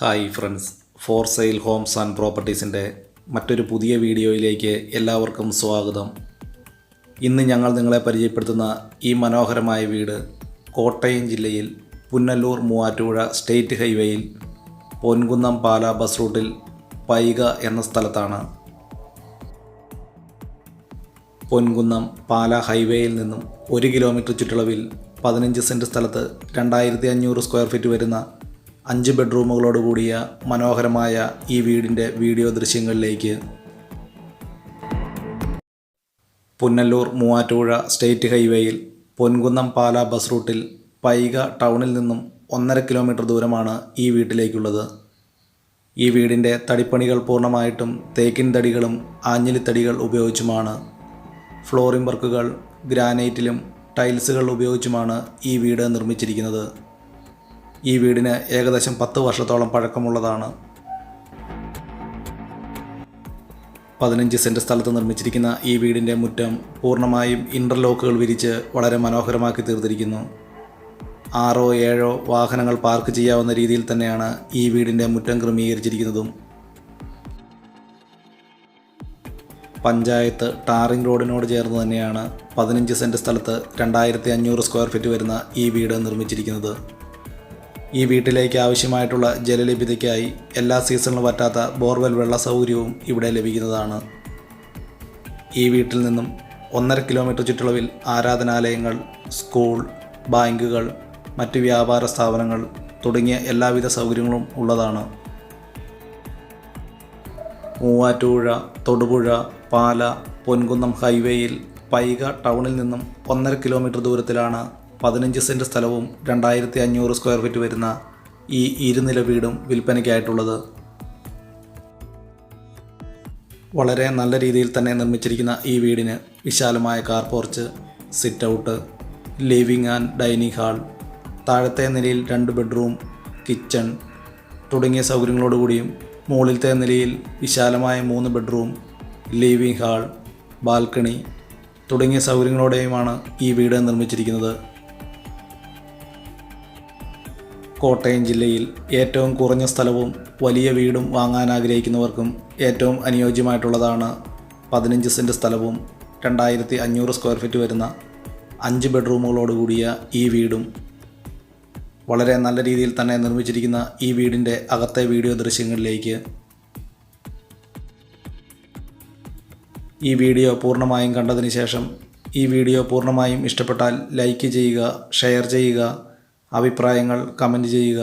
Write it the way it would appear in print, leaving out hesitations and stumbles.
Hi friends, for sale homes and പ്രോപ്പർട്ടീസിൻ്റെ മറ്റൊരു പുതിയ വീഡിയോയിലേക്ക് എല്ലാവർക്കും സ്വാഗതം. ഇന്ന് ഞങ്ങൾ നിങ്ങളെ പരിചയപ്പെടുത്തുന്ന ഈ മനോഹരമായ വീട് കോട്ടയം ജില്ലയിൽ പുനലൂർ മൂവാറ്റുപുഴ സ്റ്റേറ്റ് ഹൈവേയിൽ പൊൻകുന്നം പാല ബസ് റൂട്ടിൽ പൈക എന്ന സ്ഥലത്താണ്. പൊൻകുന്നം പാല ഹൈവേയിൽ നിന്നും 1 കിലോമീറ്റർ ചുറ്റളവിൽ 15 സെൻറ്റ് സ്ഥലത്ത് 2500 സ്ക്വയർ ഫീറ്റ് വരുന്ന 5 ബെഡ്റൂമുകളോട് കൂടിയ മനോഹരമായ ഈ വീടിൻ്റെ വീഡിയോ ദൃശ്യങ്ങളിലേക്ക്. പുനലൂർ മൂവാറ്റുപുഴ സ്റ്റേറ്റ് ഹൈവേയിൽ പൊൻകുന്നം പാല ബസ് റൂട്ടിൽ പൈക ടൗണിൽ നിന്നും 1.5 കിലോമീറ്റർ ദൂരമാണ് ഈ വീട്ടിലേക്കുള്ളത്. ഈ വീടിൻ്റെ തടിപ്പണികൾ പൂർണ്ണമായിട്ടും തേക്കിൻ തടികളും ആഞ്ഞിലിത്തടികൾ ഉപയോഗിച്ചുമാണ്. ഫ്ലോറിംഗ് വർക്കുകൾ ഗ്രാനൈറ്റിലും ടൈൽസുകൾ ഉപയോഗിച്ചുമാണ് ഈ വീട് നിർമ്മിച്ചിരിക്കുന്നത്. ഈ വീടിന് ഏകദേശം 10 വർഷത്തോളം പഴക്കമുള്ളതാണ്. 15 സെൻറ്റ് സ്ഥലത്ത് നിർമ്മിച്ചിരിക്കുന്ന ഈ വീടിൻ്റെ മുറ്റം പൂർണ്ണമായും ഇൻ്റർലോക്കുകൾ വിരിച്ച് വളരെ മനോഹരമാക്കി തീർത്തിരിക്കുന്നു. 6-7 വാഹനങ്ങൾ പാർക്ക് ചെയ്യാവുന്ന രീതിയിൽ തന്നെയാണ് ഈ വീടിൻ്റെ മുറ്റം ക്രമീകരിച്ചിരിക്കുന്നതും. പഞ്ചായത്ത് ടാറിംഗ് റോഡിനോട് ചേർന്ന് തന്നെയാണ് 15 സെൻറ്റ് സ്ഥലത്ത് 2500 സ്ക്വയർ ഫീറ്റ് വരുന്ന ഈ വീട് നിർമ്മിച്ചിരിക്കുന്നത്. ഈ വീട്ടിലേക്ക് ആവശ്യമായിട്ടുള്ള ജലലഭ്യതയ്ക്കായി എല്ലാ സീസണിലും പറ്റാത്ത ബോർവെൽ വെള്ള സൗകര്യവും ഇവിടെ ലഭിക്കുന്നതാണ്. ഈ വീട്ടിൽ നിന്നും 1.5 കിലോമീറ്റർ ചുറ്റളവിൽ ആരാധനാലയങ്ങൾ, സ്കൂൾ, ബാങ്കുകൾ, മറ്റ് വ്യാപാര സ്ഥാപനങ്ങൾ തുടങ്ങിയ എല്ലാവിധ സൗകര്യങ്ങളും ഉള്ളതാണ്. മൂവാറ്റുപുഴ, തൊടുപുഴ, പാല, പൊൻകുന്നം ഹൈവേയിൽ പൈക ടൗണിൽ നിന്നും 1.5 കിലോമീറ്റർ ദൂരത്തിലാണ് 15 സെൻറ്റ് സ്ഥലവും 2500 സ്ക്വയർ ഫീറ്റ് വരുന്ന ഈ ഇരുനില വീടും വിൽപ്പനയ്ക്കായിട്ടുള്ളത്. വളരെ നല്ല രീതിയിൽ തന്നെ നിർമ്മിച്ചിരിക്കുന്ന ഈ വീടിന് വിശാലമായ car porch, sit out, living and dining hall, താഴത്തെ നിലയിൽ 2 ബെഡ്റൂം, കിച്ചൺ തുടങ്ങിയ സൗകര്യങ്ങളോടുകൂടിയും മുകളിലത്തെ നിലയിൽ വിശാലമായ 3 ബെഡ്റൂം, ലിവിംഗ് ഹാൾ, ബാൽക്കണി തുടങ്ങിയ സൗകര്യങ്ങളോടെയുമാണ് ഈ വീട് നിർമ്മിച്ചിരിക്കുന്നത്. കോട്ടയം ജില്ലയിൽ ഏറ്റവും കുറഞ്ഞ സ്ഥലവും വലിയ വീടും വാങ്ങാൻ ആഗ്രഹിക്കുന്നവർക്കും ഏറ്റവും അനുയോജ്യമായിട്ടുള്ളതാണ് 15 സെൻറ്റ് സ്ഥലവും 2500 സ്ക്വയർ ഫീറ്റ് വരുന്ന 5 ബെഡ്റൂമുകളോട് കൂടിയ ഈ വീടും. വളരെ നല്ല രീതിയിൽ തന്നെ നിർമ്മിച്ചിരിക്കുന്ന ഈ വീടിൻ്റെ അകത്തെ വീഡിയോ ദൃശ്യങ്ങളിലേക്ക്. ഈ വീഡിയോ പൂർണ്ണമായും കണ്ടതിന് ശേഷം ഈ വീഡിയോ പൂർണ്ണമായും ഇഷ്ടപ്പെട്ടാൽ ലൈക്ക് ചെയ്യുക, ഷെയർ ചെയ്യുക, അഭിപ്രായങ്ങൾ കമൻറ്റ് ചെയ്യുക.